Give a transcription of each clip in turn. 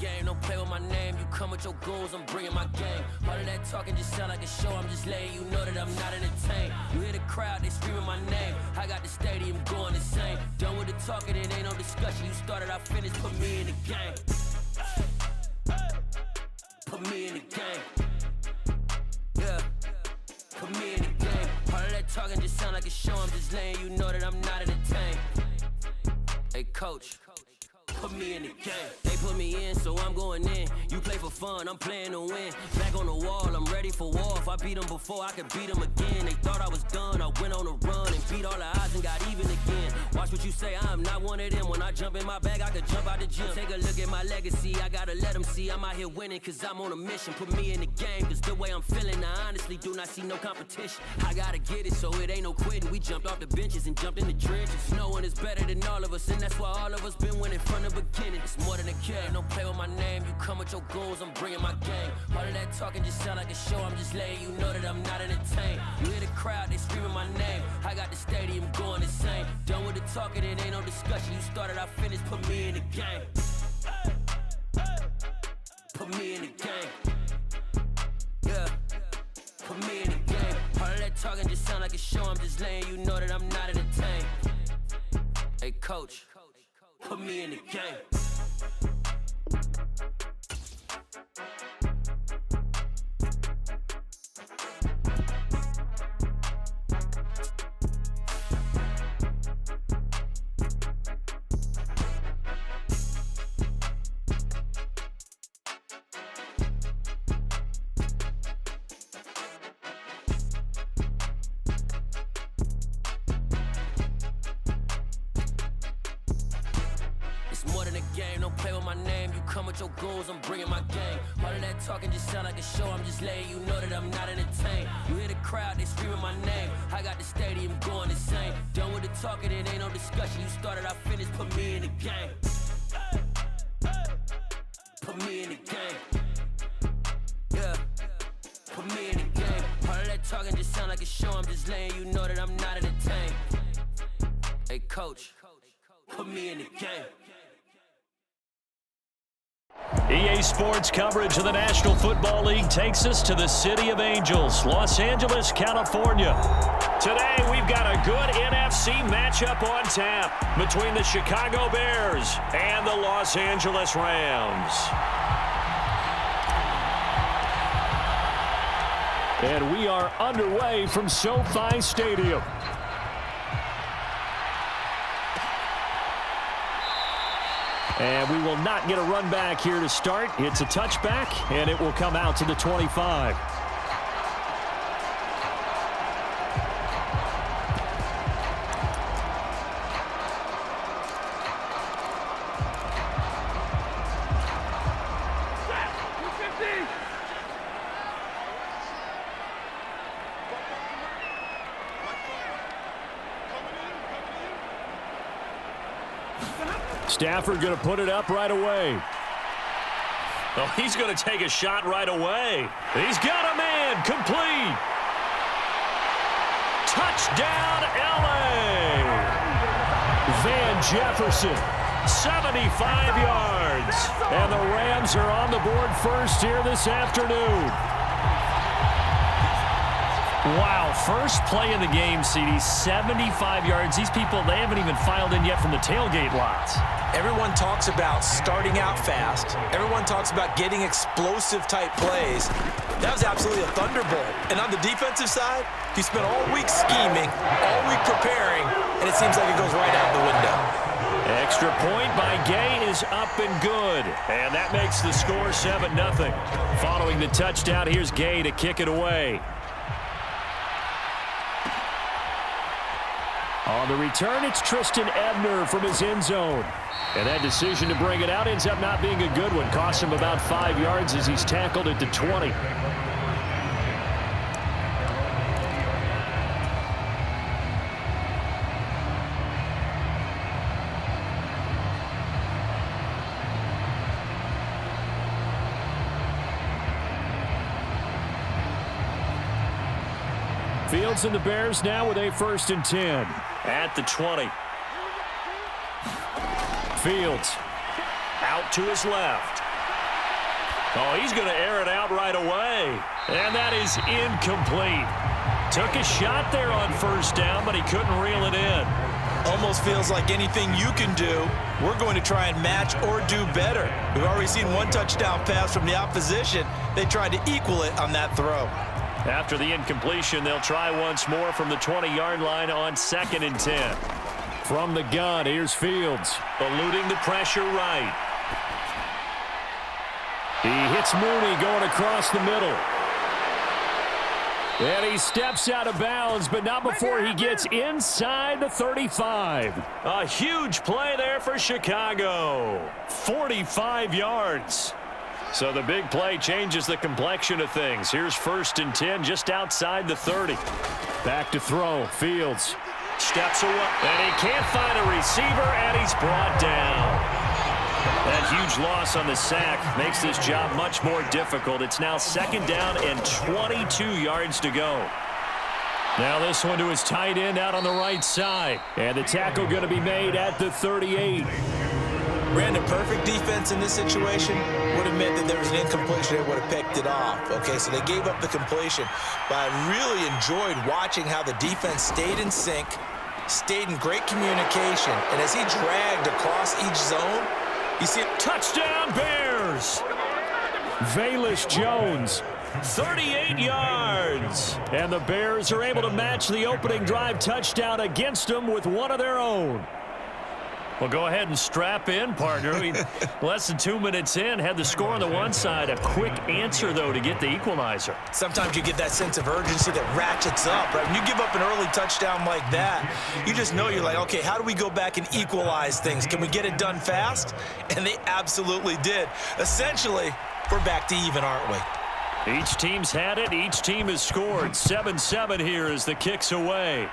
game, don't play with my name. You come with your goons, I'm bringing my gang. All of that talking just sound like a show, I'm just letting you know that I'm not entertained. You hear the crowd, they screaming my name. I got the stadium going insane. Done with the talking, it ain't no discussion. You started, I finished, put me in the game. Put me in the game. Yeah, put me in the game. All of that talking just sound like a show, I'm just letting you know that I'm not entertained. Hey coach, put me in the game. They put me in, so I'm going in. You play for fun, I'm playing to win. Back on the wall, I'm ready for war. If I beat them before, I could beat them again. They thought I was done, I went on a run and beat all the odds and got even again. Watch what you say, I'm not one of them. When I jump in my bag, I could jump out the gym. Take a look at my legacy, I gotta let them see I'm out here winning, cause I'm on a mission. Put me in the game, cause the way I'm feeling, I honestly do not see no competition. I gotta get it, so it ain't no quitting. We jumped off the benches and jumped in the trenches. No one is better than all of us, and that's why all of us been winning from the beginning. It's more than a game, don't play with my name. You come with your goons, I'm bringing my gang. All of that talking just sound like a show, I'm just letting you know that I'm not entertained. You hear the crowd, they screaming my name. I got the stadium going insane. Done with the talking, it ain't no discussion. You started, I finished, put me in the game. Put me in the game. Yeah, put me in the game. All of that talking just sound like a show, I'm just letting you know that I'm not entertained. Hey coach, put me in the game. Your goals, I'm bringing my gang. All of that talking just sound like a show, I'm just letting you know that I'm not entertained. You hear the crowd, they screaming my name. I got the stadium going insane. Done with the talking, it ain't no discussion. You started, I finished, put me in the game. Put me in the game. Yeah, put me in the game. All of that talking just sound like a show, I'm just letting you know that I'm not entertained. Hey coach, put me in the game. EA Sports coverage of the National Football League takes us to the City of Angels, Los Angeles, California. Today, we've got a good NFC matchup on tap between the Chicago Bears and the Los Angeles Rams. And we are underway from SoFi Stadium. And we will not get a run back here to start. It's a touchback, and it will come out to the 25. Stafford going to put it up right away. Oh, he's going to take a shot right away. He's got a man. Complete. Touchdown, L.A. Van Jefferson, 75 yards. And the Rams are on the board first here this afternoon. Wow, first play of the game, CD, 75 yards. These people, they haven't even filed in yet from the tailgate lots. Everyone talks about starting out fast. Everyone talks about getting explosive-type plays. That was absolutely a thunderbolt. And on the defensive side, he spent all week scheming, all week preparing, and it seems like it goes right out the window. Extra point by Gay is up and good. And that makes the score 7-0. Following the touchdown, here's Gay to kick it away. On the return, it's Tristan Ebner from his end zone. And that decision to bring it out ends up not being a good one. Costs him about 5 yards as he's tackled at the 20. Fields and the Bears now with a 1st and 10. At the 20. Fields out to his left. Oh, he's going to air it out right away. And that is incomplete. Took a shot there on first down, but he couldn't reel it in. Almost feels like anything you can do, we're going to try and match or do better. We've already seen one touchdown pass from the opposition. They tried to equal it on that throw. After the incompletion, they'll try once more from the 20-yard line on 2nd and 10. From the gun, here's Fields, eluding the pressure right. He hits Mooney going across the middle. And he steps out of bounds, but not before he gets inside the 35. A huge play there for Chicago. 45 yards. So the big play changes the complexion of things. Here's 1st and 10 just outside the 30. Back to throw. Fields steps away. And he can't find a receiver, and he's brought down. That huge loss on the sack makes this job much more difficult. It's now 2nd down and 22 yards to go. Now this one to his tight end out on the right side. And the tackle going to be made at the 38. Brandon, perfect defense in this situation would have meant that there was an incompletion. They would have picked it off. Okay, so they gave up the completion. But I really enjoyed watching how the defense stayed in sync, stayed in great communication. And as he dragged across each zone, you see it. Touchdown Bears! Velus Jones, 38 yards. And the Bears are able to match the opening drive touchdown against them with one of their own. Well, go ahead and strap in, partner. Less than 2 minutes in, had the score on the one side. A quick answer, though, to get the equalizer. Sometimes you get that sense of urgency that ratchets up, right? When you give up an early touchdown like that, you just know you're like, okay, how do we go back and equalize things? Can we get it done fast? And they absolutely did. Essentially, we're back to even, aren't we? Each team's had it. Each team has scored. 7-7 here as the kick's away.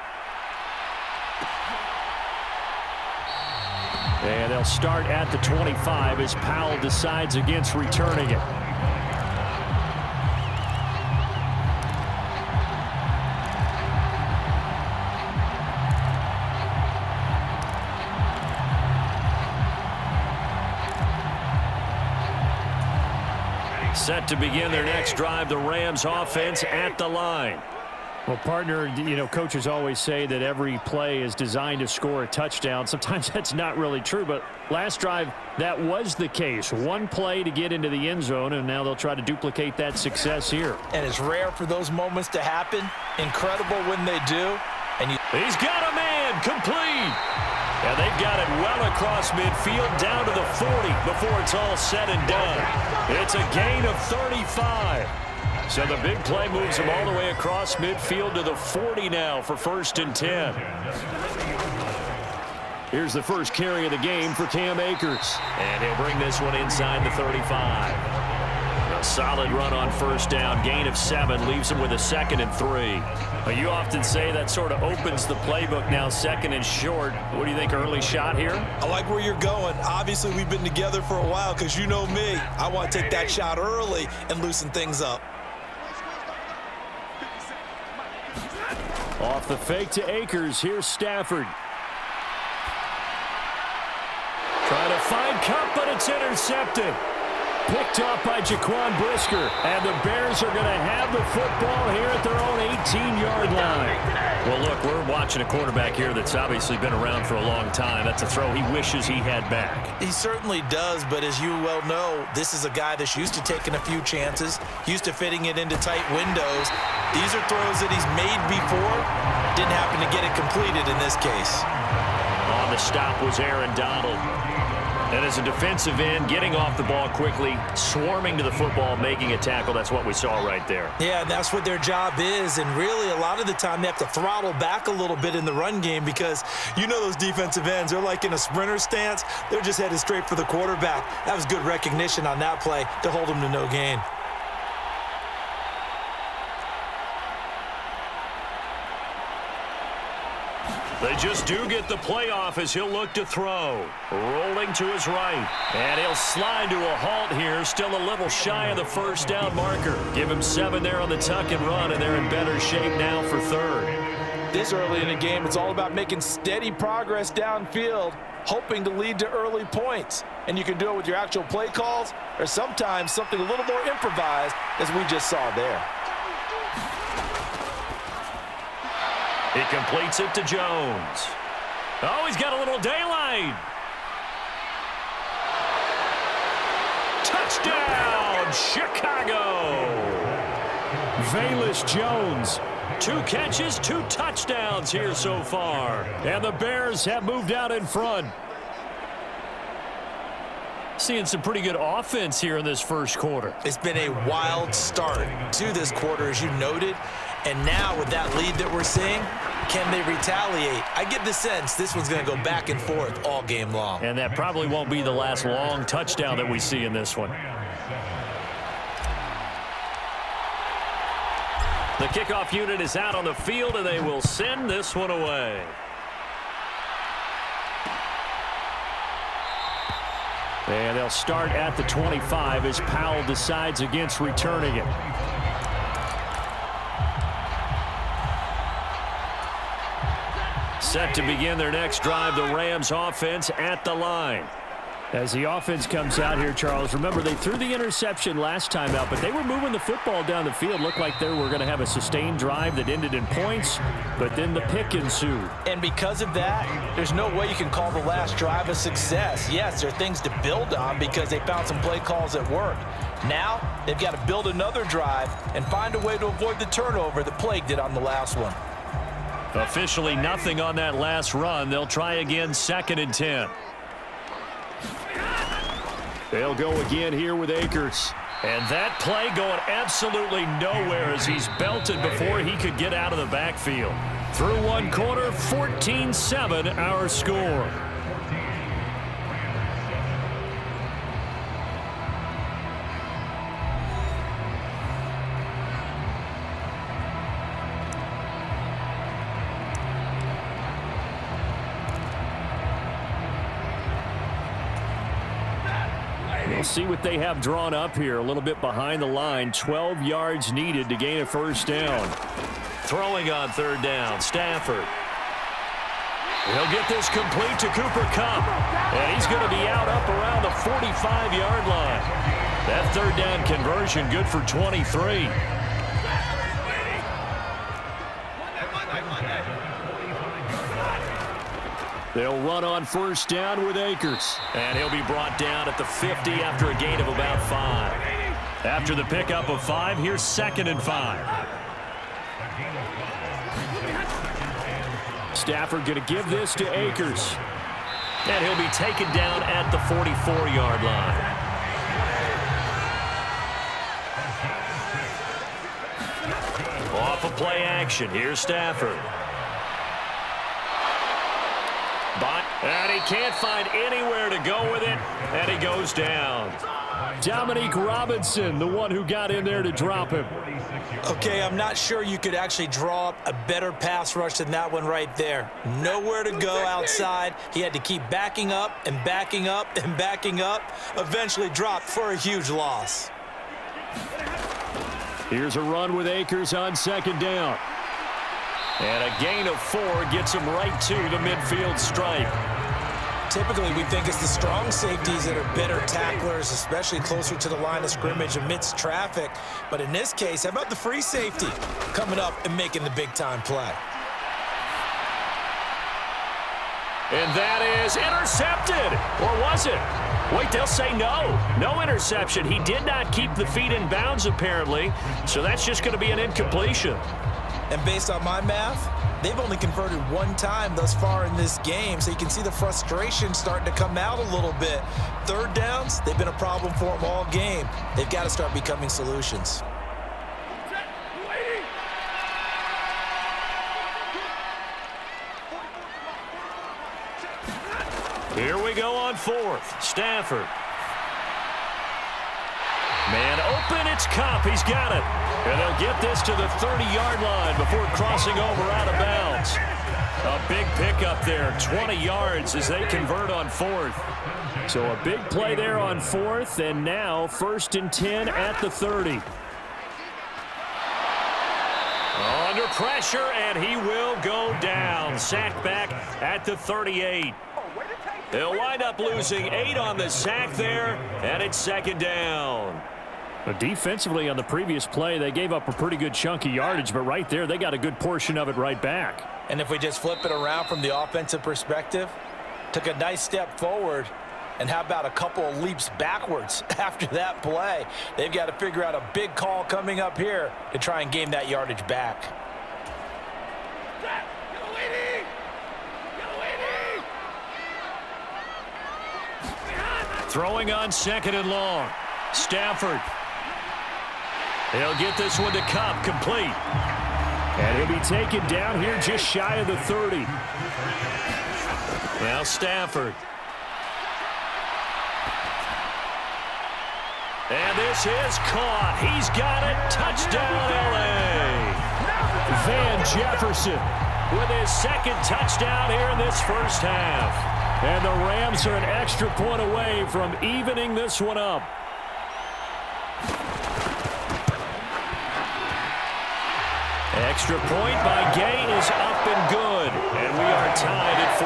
And they'll start at the 25 as Powell decides against returning it. Set to begin their next drive, the Rams offense at the line. Well, partner, coaches always say that every play is designed to score a touchdown. Sometimes that's not really true, but last drive, that was the case. One play to get into the end zone, and now they'll try to duplicate that success here. And it's rare for those moments to happen. Incredible when they do. And he's got a man, complete. And they've got it well across midfield, down to the 40 before it's all said and done. It's a gain of 35. So the big play moves him all the way across midfield to the 40 now for 1st and 10. Here's the first carry of the game for Cam Akers. And he'll bring this one inside the 35. A solid run on 1st down, gain of 7, leaves him with a 2nd and 3. You often say that sort of opens the playbook now, 2nd and short. What do you think, early shot here? I like where you're going. Obviously, we've been together for a while because you know me. I want to take that shot early and loosen things up. Off the fake to Akers, here's Stafford. Trying to find Cup, but it's intercepted. Picked off by Jaquan Brisker. And the Bears are going to have the football here at their own 18-yard line. Well, look, we're watching a quarterback here that's obviously been around for a long time. That's a throw he wishes he had back. He certainly does, but as you well know, this is a guy that's used to taking a few chances, used to fitting it into tight windows. These are throws that he's made before. Didn't happen to get it completed in this case. On the stop was Aaron Donald. And as a defensive end, getting off the ball quickly, swarming to the football, making a tackle, that's what we saw right there. Yeah, that's what their job is. And really, a lot of the time, they have to throttle back a little bit in the run game because you know those defensive ends, they're like in a sprinter stance. They're just headed straight for the quarterback. That was good recognition on that play to hold him to no gain. They just do get the playoff as he'll look to throw. Rolling to his right. And he'll slide to a halt here. Still a little shy of the 1st down marker. Give him 7 there on the tuck and run, and they're in better shape now for 3rd. This early in the game, it's all about making steady progress downfield, hoping to lead to early points. And you can do it with your actual play calls or sometimes something a little more improvised, as we just saw there. He completes it to Jones. Oh, he's got a little daylight. Touchdown, Chicago. Velus Jones. 2 catches, 2 touchdowns here so far. And the Bears have moved out in front. Seeing some pretty good offense here in this first quarter. It's been a wild start to this quarter, as you noted. And now with that lead that we're seeing, can they retaliate? I get the sense this one's going to go back and forth all game long. And that probably won't be the last long touchdown that we see in this one. The kickoff unit is out on the field, and they will send this one away. And they'll start at the 25 as Powell decides against returning it. Set to begin their next drive, the Rams offense at the line. As the offense comes out here, Charles, remember they threw the interception last time out, but they were moving the football down the field. Looked like they were going to have a sustained drive that ended in points, but then the pick ensued. And because of that, there's no way you can call the last drive a success. Yes, there are things to build on because they found some play calls that work. Now, they've got to build another drive and find a way to avoid the turnover that plagued it on the last one. Officially nothing on that last run. They'll try again, 2nd and 10. They'll go again here with Akers. And that play going absolutely nowhere as he's belted before he could get out of the backfield. Through one quarter, 14-7 our score. We'll see what they have drawn up here. A little bit behind the line. 12 yards needed to gain a first down. Throwing on 3rd down, Stafford. He'll get this complete to Cooper Kupp. And he's going to be out up around the 45-yard line. That 3rd down conversion good for 23. They'll run on 1st down with Akers. And he'll be brought down at the 50 after a gain of about 5. After the pickup of 5, here's 2nd and 5. Stafford going to give this to Akers. And he'll be taken down at the 44-yard line. Off of play action, here's Stafford. And he can't find anywhere to go with it, and he goes down. Dominique Robinson, the one who got in there to drop him. Okay, I'm not sure you could actually draw up a better pass rush than that one right there. Nowhere to go outside. He had to keep backing up and backing up and backing up. Eventually dropped for a huge loss. Here's a run with Akers on 2nd down. And a gain of 4 gets him right to the midfield stripe. Typically, we think it's the strong safeties that are better tacklers, especially closer to the line of scrimmage amidst traffic. But in this case, how about the free safety coming up and making the big-time play? And that is intercepted. Or was it? Wait, they'll say no. No interception. He did not keep the feet in bounds, apparently. So that's just going to be an incompletion. And based on my math, they've only converted 1 time thus far in this game, so you can see the frustration starting to come out a little bit. 3rd downs, they've been a problem for them all game. They've got to start becoming solutions. Here we go on 4th. Stafford. Man open, it's Kupp. He's got it. And they'll get this to the 30-yard line before crossing over out of bounds. A big pickup there, 20 yards as they convert on 4th. So a big play there on 4th, and now 1st and 10 at the 30. On Under pressure, and he will go down. Sacked back at the 38. They'll wind up losing 8 on the sack there, and it's second down. But defensively on the previous play, they gave up a pretty good chunk of yardage, but right there, they got a good portion of it right back. And if we just flip it around from the offensive perspective, took a nice step forward, and how about a couple of leaps backwards after that play? They've got to figure out a big call coming up here to try and gain that yardage back. Throwing on second and long. Stafford. He'll get this one to Cup, complete. And he'll be taken down here just shy of the 30. Now Stafford. And this is caught. He's got it. Touchdown, L.A. Van Jefferson with his second touchdown here in this first half. And the Rams are an extra point away from evening this one up. Extra point by Gay is up and good. And we are tied at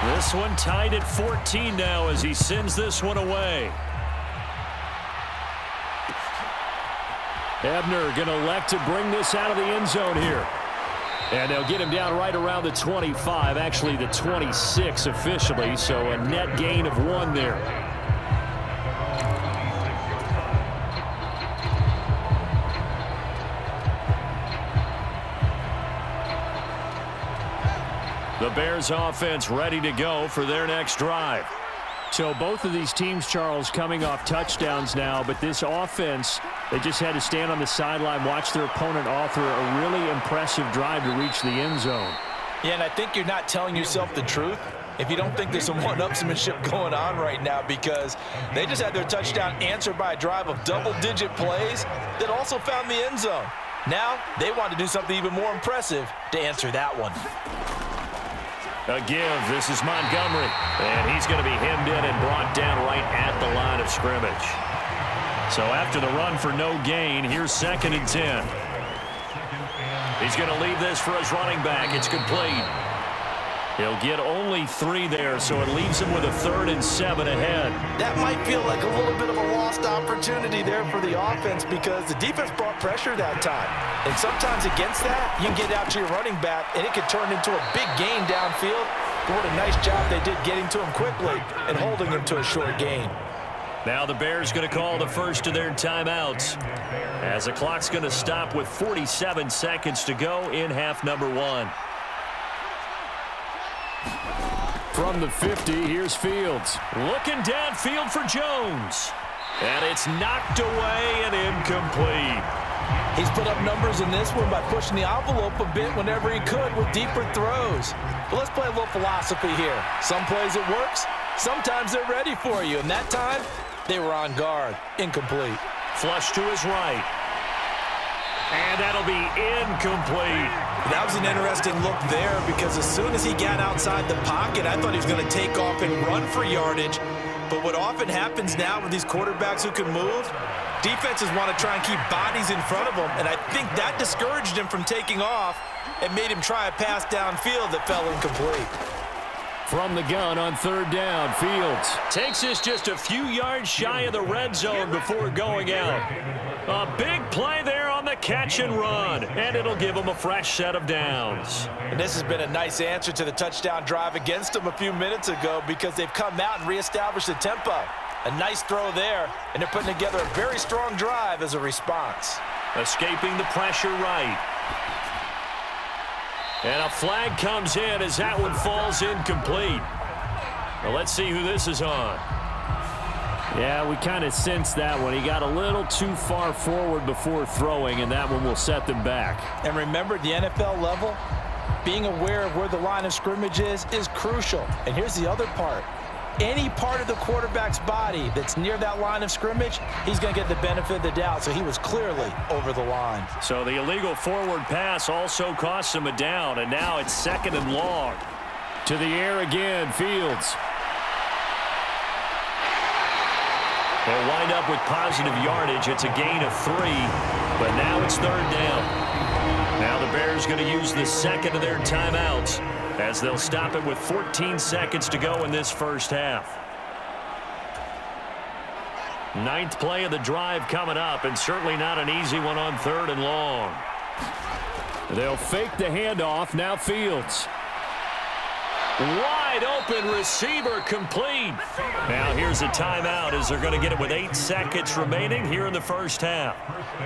14. This one tied at 14 now as he sends this one away. Ebner going to elect to bring this out of the end zone here. And they'll get him down right around the 25, actually the 26 officially, so a net gain of 1 there. The Bears offense ready to go for their next drive. So both of these teams, Charles, coming off touchdowns now, but this offense, they just had to stand on the sideline, watch their opponent author a really impressive drive to reach the end zone. Yeah, and I think you're not telling yourself the truth if you don't think there's some one-upsmanship going on right now, because they just had their touchdown answered by a drive of double-digit plays that also found the end zone. Now they want to do something even more impressive to answer that one. A give. This is Montgomery. And he's going to be hemmed in and brought down right at the line of scrimmage. So after the run for no gain, here's 2nd and 10. He's going to leave this for his running back. It's complete. He'll get only 3 there, so it leaves him with a 3rd and 7 ahead. That might feel like a little bit of a lost opportunity there for the offense because the defense brought pressure that time. And sometimes against that, you can get out to your running back, and it could turn into a big gain downfield. But what a nice job they did getting to him quickly and holding him to a short gain. Now the Bears going to call the first of their timeouts as the clock's going to stop with 47 seconds to go in half number 1. From the 50, here's Fields. Looking downfield for Jones. And it's knocked away and incomplete. He's put up numbers in this one by pushing the envelope a bit whenever he could with deeper throws. But let's play a little philosophy here. Some plays it works, sometimes they're ready for you. And that time, they were on guard. Incomplete. Flush to his right. And that'll be incomplete. That was an interesting look there because as soon as he got outside the pocket, I thought he was going to take off and run for yardage. But what often happens now with these quarterbacks who can move, defenses want to try and keep bodies in front of them, and I think that discouraged him from taking off and made him try a pass downfield that fell incomplete. From the gun on 3rd down, Fields takes us just a few yards shy of the red zone before going out. A big play there on the catch and run, and it'll give him a fresh set of downs. And this has been a nice answer to the touchdown drive against them a few minutes ago because they've come out and reestablished the tempo. A nice throw there, and they're putting together a very strong drive as a response. Escaping the pressure right. And a flag comes in as that one falls incomplete. Well, let's see who this is on. Yeah, we kind of sensed that one. He got a little too far forward before throwing, and that one will set them back. And remember, the NFL level, being aware of where the line of scrimmage is crucial. And here's the other part. Any part of the quarterback's body that's near that line of scrimmage, he's going to get the benefit of the doubt. So he was clearly over the line. So the illegal forward pass also cost him a down, and now it's 2nd and long. To the air again, Fields. They'll wind up with positive yardage. It's a gain of 3, but now it's third down. Now the Bears going to use the second of their timeouts as they'll stop it with 14 seconds to go in this first half. 9th play of the drive coming up, and certainly not an easy one on 3rd and long. They'll fake the handoff. Now Fields. Wide open receiver complete. Now here's a timeout as they're going to get it with 8 seconds remaining here in the first half.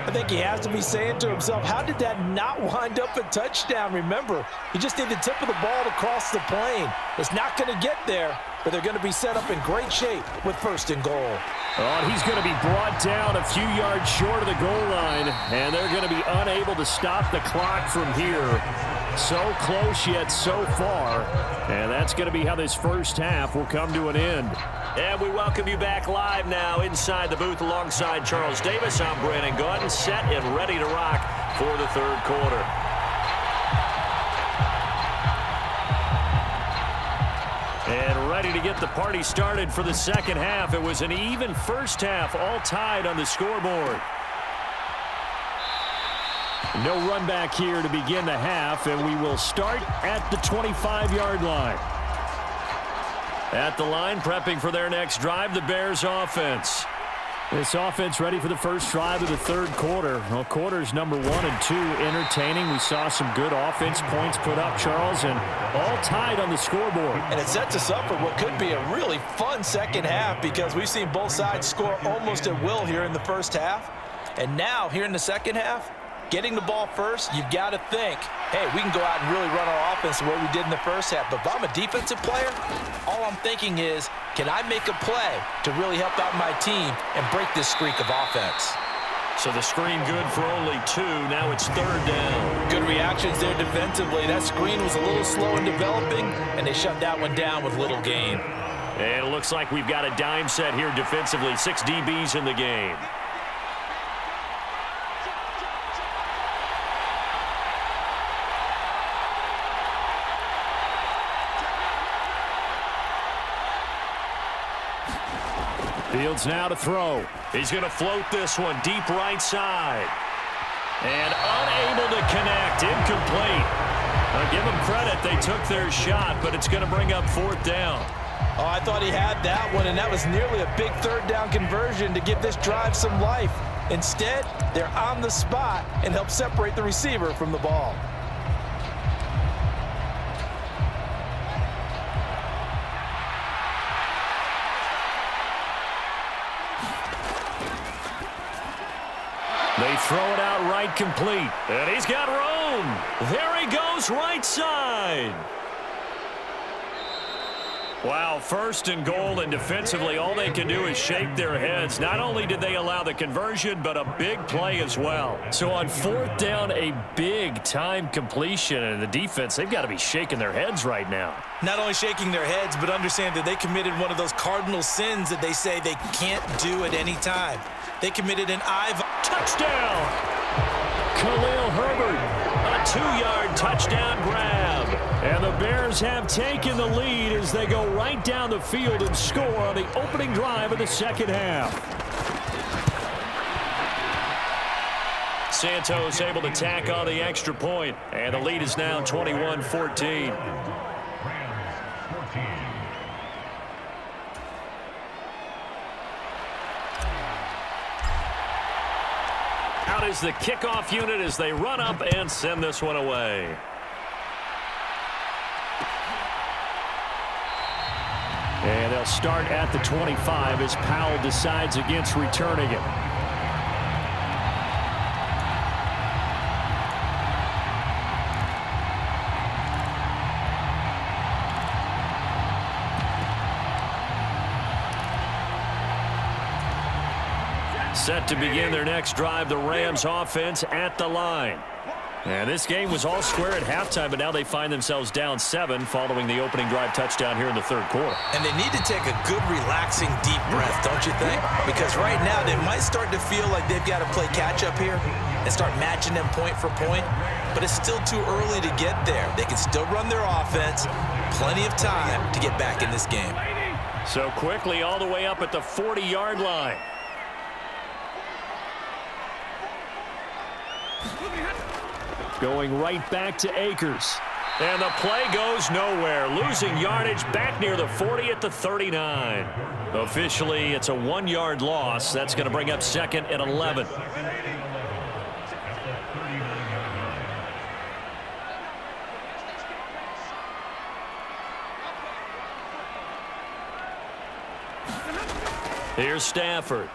I think he has to be saying to himself, how did that not wind up a touchdown? Remember, he just need the tip of the ball to cross the plane. It's not going to get there, but they're going to be set up in great shape with 1st and goal. Oh, he's going to be brought down a few yards short of the goal line, and they're going to be unable to stop the clock from here. So close yet so far, and that's going to be how this first half will come to an end. And we welcome you back live now inside the booth alongside Charles Davis. I'm Brandon Gaudin, set and ready to rock for the 3rd quarter. And ready to get the party started for the second half. It was an even first half, all tied on the scoreboard. No run back here to begin the half, and we will start at the 25-yard line. At the line, prepping for their next drive, the Bears offense. This offense ready for the first drive of the 3rd quarter. Well, quarters number 1 and 2 entertaining. We saw some good offense points put up, Charles, and all tied on the scoreboard. And it sets us up for what could be a really fun second half because we've seen both sides score almost at will here in the first half. And now, here in the second half, getting the ball first, you've got to think, hey, we can go out and really run our offense the way we did in the first half. But if I'm a defensive player, all I'm thinking is, can I make a play to really help out my team and break this streak of offense? So the screen good for only 2. Now it's 3rd down. Good reactions there defensively. That screen was a little slow in developing, and they shut that one down with little gain. And it looks like we've got a dime set here defensively. 6 DBs in the game. Fields now to throw. He's going to float this one deep right side. And unable to connect. Incomplete. I'll give them credit. They took their shot, but it's going to bring up 4th down. Oh, I thought he had that one, and that was nearly a big 3rd down conversion to give this drive some life. Instead, they're on the spot and help separate the receiver from the ball. They throw it out right complete. And he's got room. There he goes right side. Wow, 1st and goal, and defensively all they can do is shake their heads. Not only did they allow the conversion, but a big play as well. So on 4th down, a big-time completion, and the defense, they've got to be shaking their heads right now. Not only shaking their heads, but understand that they committed one of those cardinal sins that they say they can't do at any time. They committed an touchdown. Khalil Herbert, a 2-yard touchdown grab. And the Bears have taken the lead as they go right down the field and score on the opening drive of the second half. Santos able to tack on the extra point, and the lead is now 21-14. Out is the kickoff unit as they run up and send this one away. And they'll start at the 25 as Powell decides against returning it. Set to begin their next drive, the Rams offense at the line. And this game was all square at halftime, but now they find themselves down 7 following the opening drive touchdown here in the 3rd quarter. And they need to take a good, relaxing, deep breath, don't you think? Because right now they might start to feel like they've got to play catch-up here and start matching them point for point. But it's still too early to get there. They can still run their offense. Plenty of time to get back in this game. So quickly all the way up at the 40-yard line. Going right back to Akers. And the play goes nowhere. Losing yardage back near the 40 at the 39. Officially, it's a 1-yard loss. That's going to bring up 2nd and 11. Here's Stafford.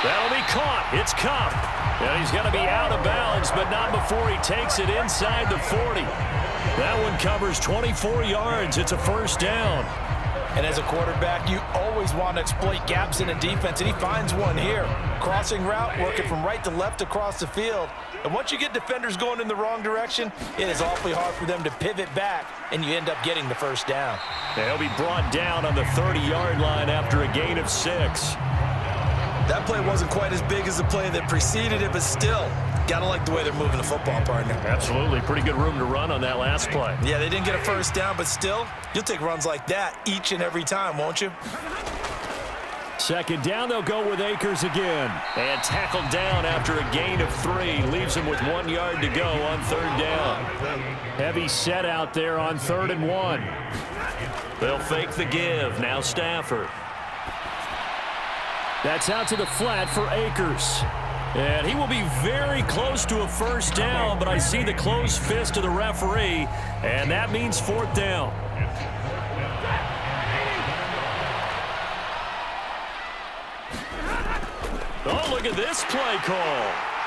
That'll be caught. It's Cup. And he's going to be out of bounds, but not before he takes it inside the 40. That one covers 24 yards. It's a first down. And as a quarterback, you always want to exploit gaps in a defense, and he finds one here. Crossing route, working from right to left across the field. And once you get defenders going in the wrong direction, it is awfully hard for them to pivot back, and you end up getting the first down. They'll be brought down on the 30-yard line after a gain of 6. That play wasn't quite as big as the play that preceded it, but still, gotta like the way they're moving the football, partner. Absolutely. Pretty good room to run on that last play. Yeah, they didn't get a first down, but still, you'll take runs like that each and every time, won't you? 2nd down, they'll go with Akers again. And tackled down after a gain of 3. Leaves him with 1 yard to go on 3rd down. Heavy set out there on 3rd and 1. They'll fake the give. Now Stafford. That's out to the flat for Akers. And he will be very close to a first down, but I see the closed fist of the referee, and that means 4th down. Oh, look at this play call.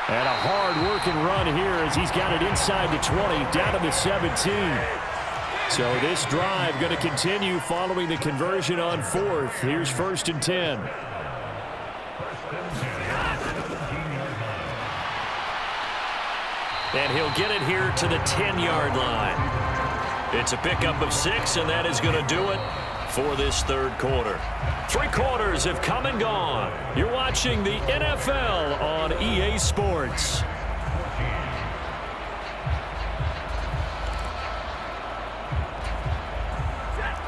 And a hard-working run here as he's got it inside the 20, down to the 17. So this drive going to continue following the conversion on 4th. Here's 1st and 10. And he'll get it here to the 10-yard line. It's a pickup of 6, and that is going to do it for this 3rd quarter. 3 quarters have come and gone. You're watching the NFL on EA Sports.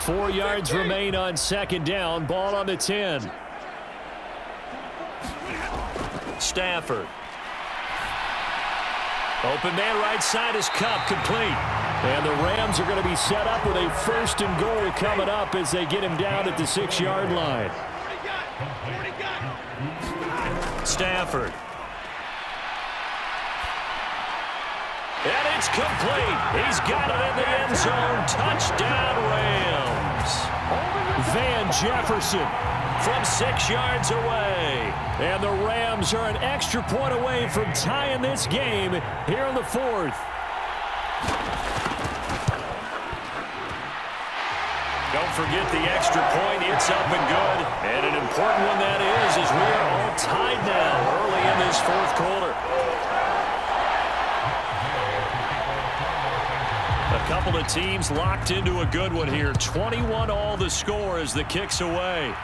Four yards remain on 2nd down. Ball on the 10. Stafford. Open man right side is Cup, complete. And the Rams are going to be set up with a 1st and goal coming up as they get him down at the 6-yard line. Stafford. And it's complete. He's got it in the end zone. Touchdown, Rams. Van Jefferson from 6 yards away. And the Rams are an extra point away from tying this game here in the 4th. Don't forget the extra point. It's up and good. And an important one that is as we are all tied now early in this 4th quarter. A couple of teams locked into a good one here. 21 all the score as the kick's away.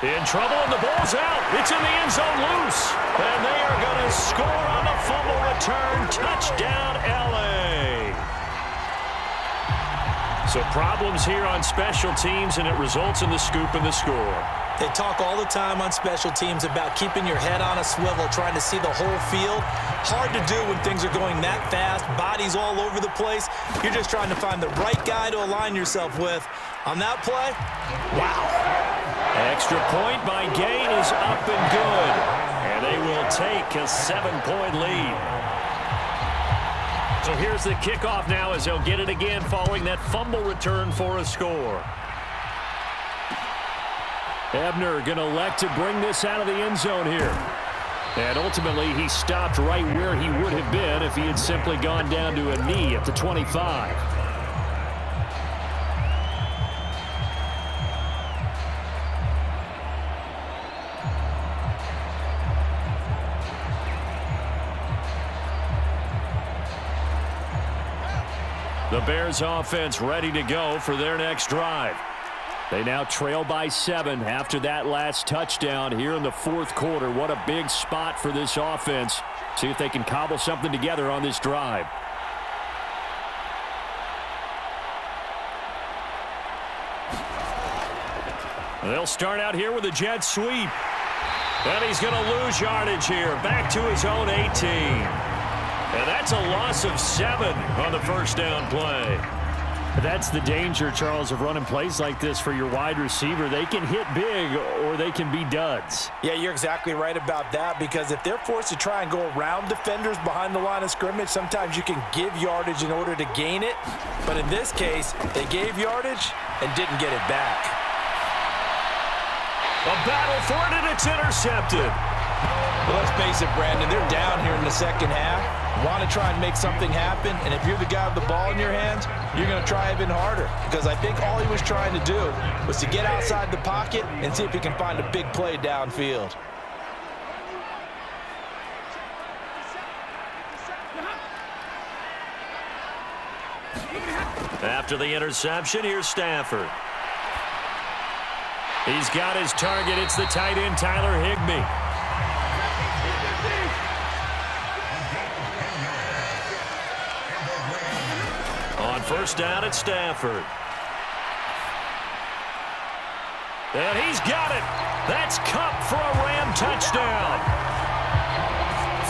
In trouble, and the ball's out. It's in the end zone loose. And they are going to score on the fumble return. Touchdown, L.A. So problems here on special teams, and it results in the scoop and the score. They talk all the time on special teams about keeping your head on a swivel, trying to see the whole field. Hard to do when things are going that fast, bodies all over the place. You're just trying to find the right guy to align yourself with. On that play, wow. Extra point by Gay is up and good. And they will take a 7-point lead. So here's the kickoff now as they'll get it again following that fumble return for a score. Ebner going to elect to bring this out of the end zone here. And ultimately, he stopped right where he would have been if he had simply gone down to a knee at the 25. The Bears offense ready to go for their next drive. They now trail by 7 after that last touchdown here in the fourth quarter. What a big spot for this offense. See if they can cobble something together on this drive. They'll start out here with a jet sweep. And he's going to lose yardage here. Back to his own 18. And that's a loss of 7 on the first down play. That's the danger, Charles, of running plays like this for your wide receiver. They can hit big or they can be duds. Yeah, you're exactly right about that, because if they're forced to try and go around defenders behind the line of scrimmage, sometimes you can give yardage in order to gain it. But in this case, they gave yardage and didn't get it back. A battle for it, and it's intercepted. Well, let's face it, Brandon, they're down here in the second half. Want to try and make something happen, and if you're the guy with the ball in your hands, you're going to try even harder, because I think all he was trying to do was to get outside the pocket and see if he can find a big play downfield. After the interception, here's Stafford. He's got his target. It's the tight end, Tyler Higbee. On first down, it's Stafford. And he's got it. That's Kupp for a Ram touchdown.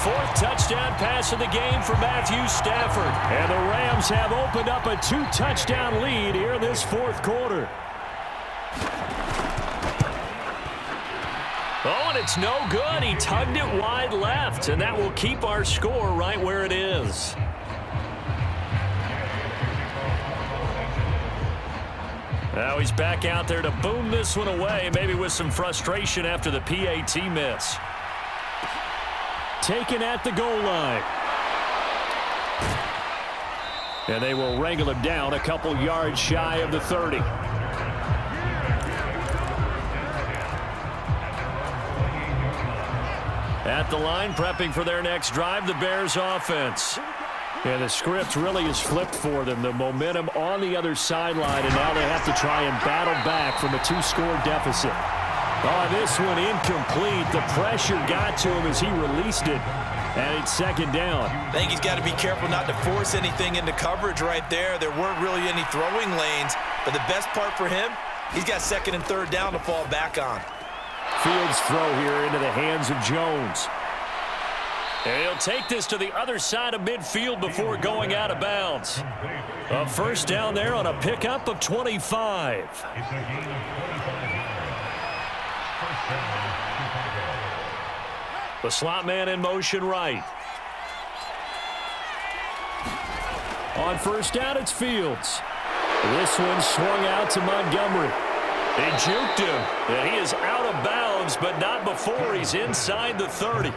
Fourth touchdown pass of the game for Matthew Stafford. And the Rams have opened up a 2-touchdown lead here in this fourth quarter. Oh, and it's no good. He tugged it wide left, and that will keep our score right where it is. Now he's back out there to boom this one away, maybe with some frustration after the PAT miss. Taken at the goal line. And they will wrangle him down a couple yards shy of the 30. At the line, prepping for their next drive, the Bears offense. And the script really is flipped for them. The momentum on the other sideline, and now they have to try and battle back from a 2-score deficit. Oh, this one incomplete. The pressure got to him as he released it, and it's second down. I think he's got to be careful not to force anything into coverage right there. There weren't really any throwing lanes, but the best part for him, he's got second and third down to fall back on. Fields throw here into the hands of Jones. And he'll take this to the other side of midfield before going out of bounds. A first down there on a pickup of 25. The slot man in motion right. On first down, it's Fields. This one swung out to Montgomery. He juked him, and he is out of bounds, but not before he's inside the 30.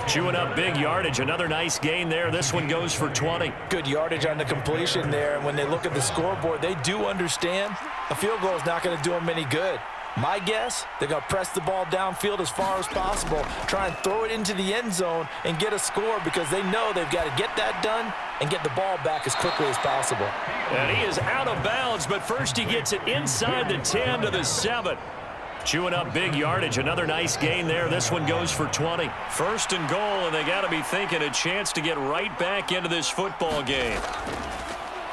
Chewing up big yardage. Another nice gain there. This one goes for 20. Good yardage on the completion there, and when they look at the scoreboard, they do understand a field goal is not going to do them any good. My guess, they're going to press the ball downfield as far as possible, try and throw it into the end zone and get a score, because they know they've got to get that done and get the ball back as quickly as possible. And he is out of bounds, but first he gets it inside the 10 to the 7. Chewing up big yardage. Another nice gain there. This one goes for 20. First and goal, and they got to be thinking a chance to get right back into this football game.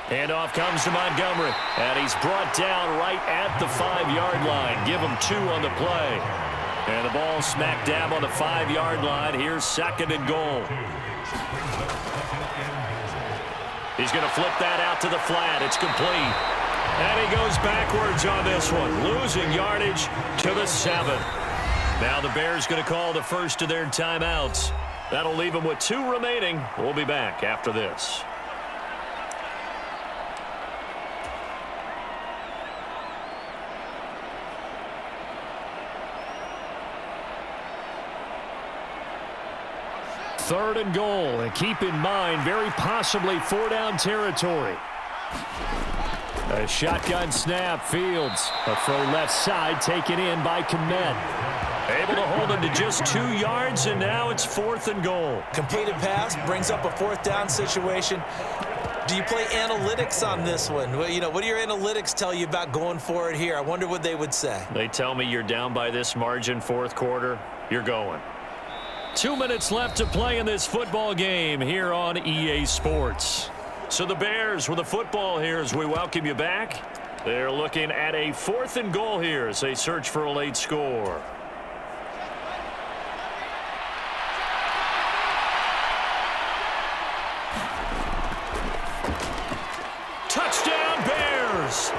Handoff comes to Montgomery, and he's brought down right at the 5-yard line. Give him 2 on the play. And the ball smack dab on the 5-yard line. Here's second and goal. He's going to flip that out to the flat. It's complete. And he goes backwards on this one, losing yardage to the 7. Now the Bears going to call the first of their timeouts. That'll leave them with 2 remaining. We'll be back after this. Third and goal, and keep in mind, very possibly 4-down territory. A shotgun snap, Fields. A throw left side, taken in by Kmet. Able to hold him to just 2 yards, and now it's 4th and goal. Completed pass brings up a 4th down situation. Do you play analytics on this one? Well, what do your analytics tell you about going for it here? I wonder what they would say. They tell me you're down by this margin fourth quarter. You're going. 2 minutes left to play in this football game here on EA Sports. So the Bears with the football here as we welcome you back. They're looking at a 4th and goal here as they search for a late score. Touchdown Bears!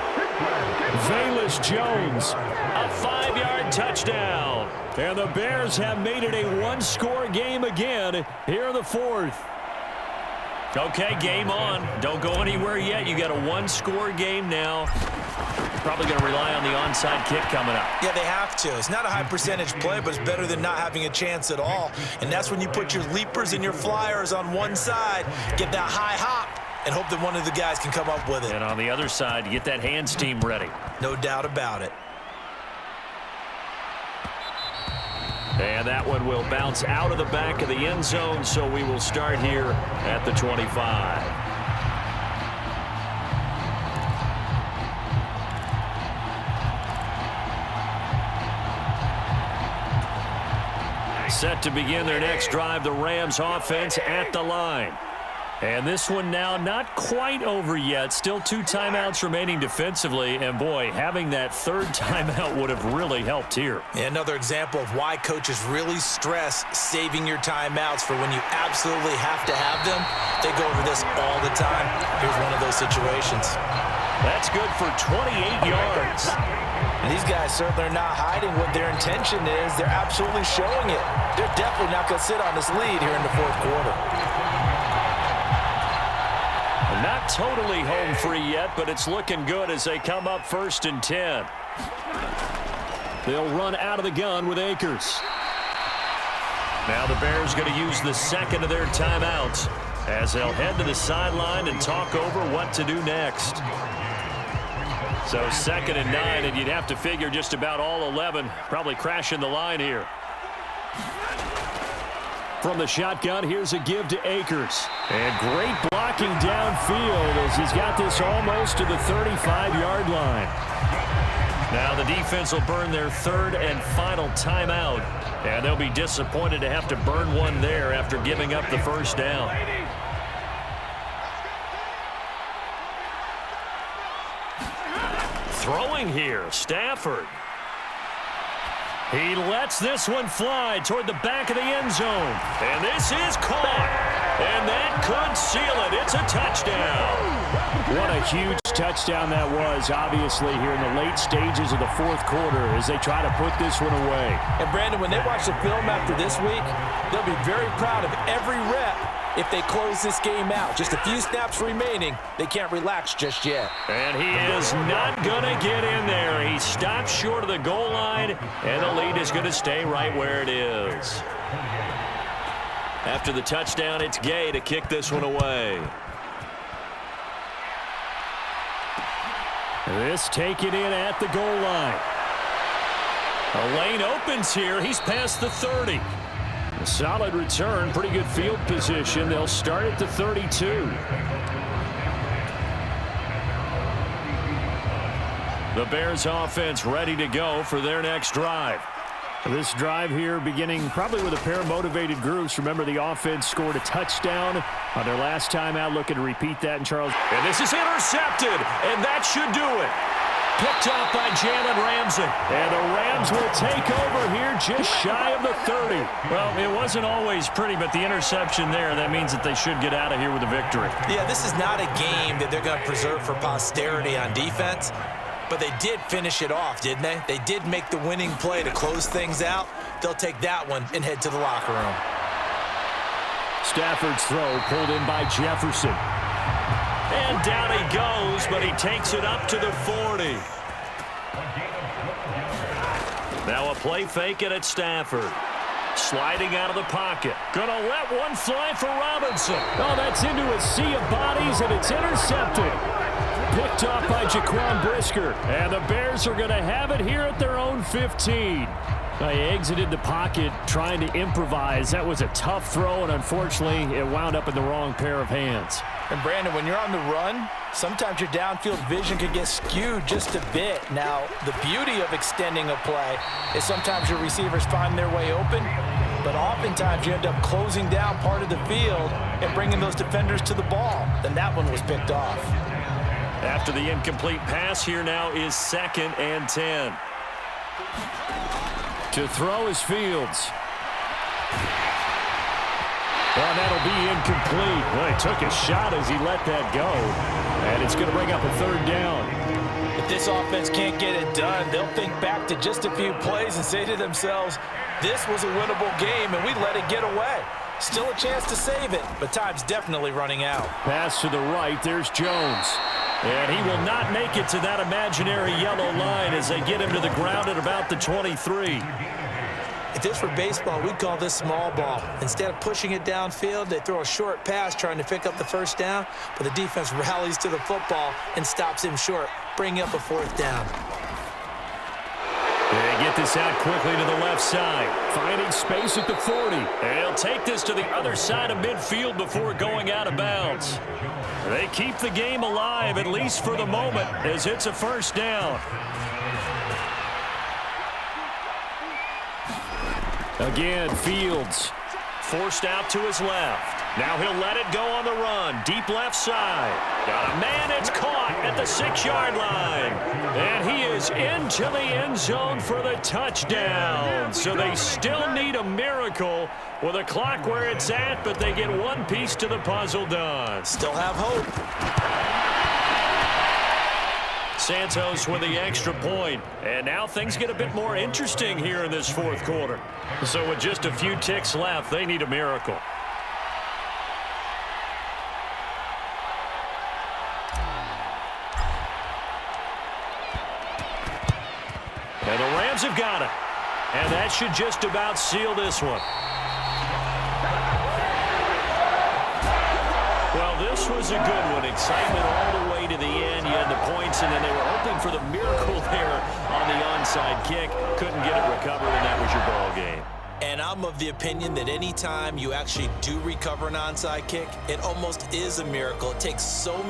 Velus Jones, a 5-yard touchdown. And the Bears have made it a one-score game again here in the 4th. Okay, game on. Don't go anywhere yet. You got a one-score game now. Probably going to rely on the onside kick coming up. Yeah, they have to. It's not a high percentage play, but it's better than not having a chance at all. And that's when you put your leapers and your flyers on one side, get that high hop, and hope that one of the guys can come up with it. And on the other side, get that hands team ready. No doubt about it. And that one will bounce out of the back of the end zone, so we will start here at the 25. Set to begin their next drive, the Rams offense at the line. And this one now not quite over yet. Still 2 timeouts remaining defensively. And, boy, having that 3rd timeout would have really helped here. Yeah, another example of why coaches really stress saving your timeouts for when you absolutely have to have them. They go over this all the time. Here's one of those situations. That's good for 28 yards. And these guys certainly are not hiding what their intention is. They're absolutely showing it. They're definitely not going to sit on this lead here in the 4th quarter. Not totally home free yet, but it's looking good as they come up 1st and 10. They'll run out of the gun with Akers. Now the Bears going to use the 2nd of their timeouts as they'll head to the sideline and talk over what to do next. So 2nd and 9, and you'd have to figure just about all 11 probably crashing the line here. From the shotgun, here's a give to Akers. And great blocking downfield as he's got this almost to the 35-yard line. Now the defense will burn their 3rd and final timeout. And they'll be disappointed to have to burn one there after giving up the 1st down. Throwing here, Stafford. He lets this one fly toward the back of the end zone. And this is caught. And that could seal it. It's a touchdown. What a huge touchdown that was, obviously, here in the late stages of the 4th quarter as they try to put this one away. And, Brandon, when they watch the film after this week, they'll be very proud of every rep if they close this game out. Just a few snaps remaining. They can't relax just yet. And he is not going to get in there. He stops short of the goal line, and the lead is going to stay right where it is. After the touchdown, it's Gay to kick this one away. This taken in at the goal line. A lane opens here. He's past the 30. A solid return, pretty good field position. They'll start at the 32. The Bears offense ready to go for their next drive. This drive here beginning probably with a pair of motivated groups. Remember, the offense scored a touchdown on their last time out. Looking to repeat that in Charles. And this is intercepted, and that should do it. Picked off by Jalen Ramsey. And the Rams will take over here just shy of the 30. Well, it wasn't always pretty, but the interception there, that means that they should get out of here with a victory. Yeah, this is not a game that they're going to preserve for posterity on defense. But they did finish it off, didn't they? They did make the winning play to close things out. They'll take that one and head to the locker room. Stafford's throw pulled in by Jefferson. And down he goes, but he takes it up to the 40. Now a play fake it at Stafford. Sliding out of the pocket. Gonna let one fly for Robinson. Oh, that's into a sea of bodies, and it's intercepted. Picked off by Jaquan Brisker. And the Bears are going to have it here at their own 15. He exited the pocket trying to improvise. That was a tough throw, and unfortunately, it wound up in the wrong pair of hands. And Brandon, when you're on the run, sometimes your downfield vision can get skewed just a bit. Now, the beauty of extending a play is sometimes your receivers find their way open, but oftentimes you end up closing down part of the field and bringing those defenders to the ball. Then that one was picked off. After the incomplete pass, here now is 2nd and 10. To throw is Fields. Well, that'll be incomplete. Well, he took a shot as he let that go. And it's going to bring up a 3rd down. If this offense can't get it done, they'll think back to just a few plays and say to themselves, this was a winnable game and we let it get away. Still a chance to save it, but time's definitely running out. Pass to the right. There's Jones. And he will not make it to that imaginary yellow line as they get him to the ground at about the 23. If this were baseball, we'd call this small ball. Instead of pushing it downfield, they throw a short pass trying to pick up the 1st down, but the defense rallies to the football and stops him short, bringing up a 4th down. They get this out quickly to the left side. Finding space at the 40. And he'll take this to the other side of midfield before going out of bounds. They keep the game alive, at least for the moment, as it's a 1st down. Again, Fields. Forced out to his left. Now he'll let it go on the run. Deep left side. Got a man. It's caught at the 6-yard line. And he is into the end zone for the touchdown. So they still need a miracle with a clock where it's at, but they get one piece to the puzzle done. Still have hope. Santos with the extra point. And now things get a bit more interesting here in this 4th quarter. So with just a few ticks left, they need a miracle. And the Rams have got it. And that should just about seal this one. Well, this was a good one. Excitement all the way to the end. You had the points, and then they were hoping for the miracle there on the onside kick. Couldn't get it recovered, and that was your ball game. And I'm of the opinion that any time you actually do recover an onside kick, it almost is a miracle. It takes so